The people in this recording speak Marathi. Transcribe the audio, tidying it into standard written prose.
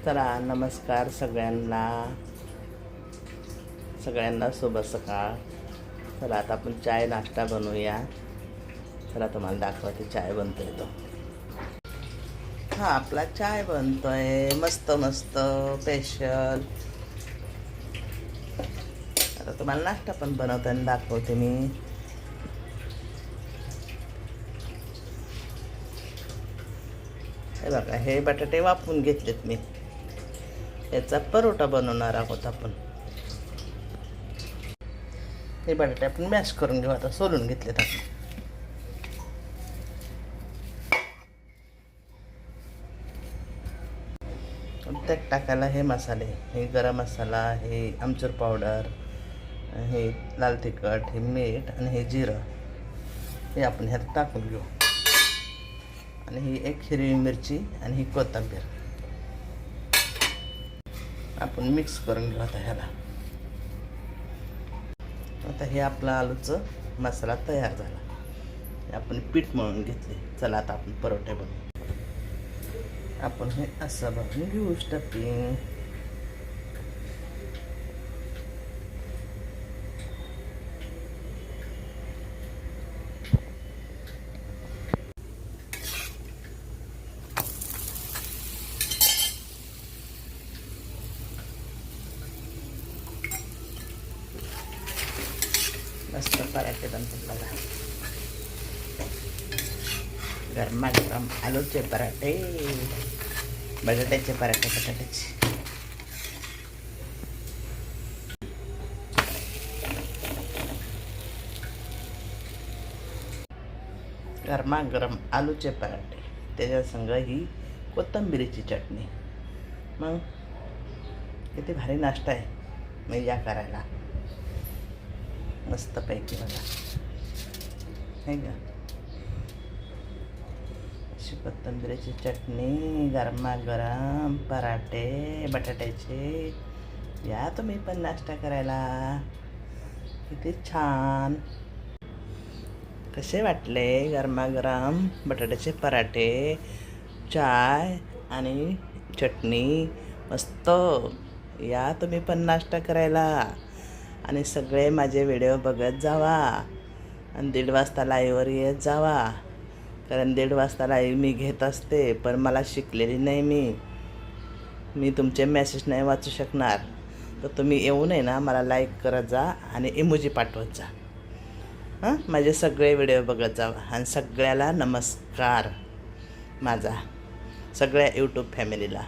चला नमस्कार सगळ्यांना शुभ सकाळ. चला आता आपण चाय नाश्ता बनवूया. चला तुम्हाला दाखवते चाय बनतोय तो. हा आपला चाय बनतोय मस्त मस्त स्पेशल. आता तुम्हाला नाश्ता पण बनवताना दाखवते मी. हे बघा, हे बटाटे वाफवून घेतलेत मी. याचा परोठा बनवणार आहोत आपण. हे बटाटे आपण मॅश करून घेऊ. आता सोलून घेतलेत आपण. त्यात टाकायला हे मसाले, हे गरम मसाला, हे आमचूर पावडर, हे लाल तिखट, हे मीठ आणि हे जिरं, हे आपण ह्यात टाकून घेऊ. आणि ही एक हिरवी मिरची आणि ही कोथिंबीर आपण मिक्स करून घेऊ. आता ह्याला आता हे आपला आलूचं मसाला तयार झाला. आपण पीठ मळून घेतले. चला आता आपण परोठे बनवू. आपण हे असं बनवून घेऊ स्टफिंग. मस्त पराठे बनतात बघा. गरमागरम आलूचे पराठे, बटाट्याचे पराठे, बटाट्याचे. गरमागरम आलूचे पराठे, त्याच्या संग ही कोथिंबीरीची चटणी. मग किती भारी नाश्ता आहे. मग या करायला मस्तपैकी बघा. हे का अशी कोथिंबीरीची चटणी, गरमागरम पराठे बटाट्याचे. या तुम्ही पण नाश्ता करायला. किती छान. कसे वाटले गरमागरम बटाट्याचे पराठे, चाय आणि चटणी मस्त. या तुम्ही पण नाश्ता करायला. आणि सगळे माझे व्हिडिओ बघत जावा. आणि 1:30 वाजता लाईव्हवर येत जावा. कारण 1:30 वाजता लाईव्ह मी घेत असते, पण मला शिकलेली नाही मी तुमचे मेसेज नाही वाचू शकणार. तर तुम्ही येऊ नये ना, मला लाईक करत जा आणि इमोजी पाठवत जा. माझे सगळे व्हिडिओ बघत जावा. आणि सगळ्याला नमस्कार माझा, सगळ्या यूट्यूब फॅमिलीला.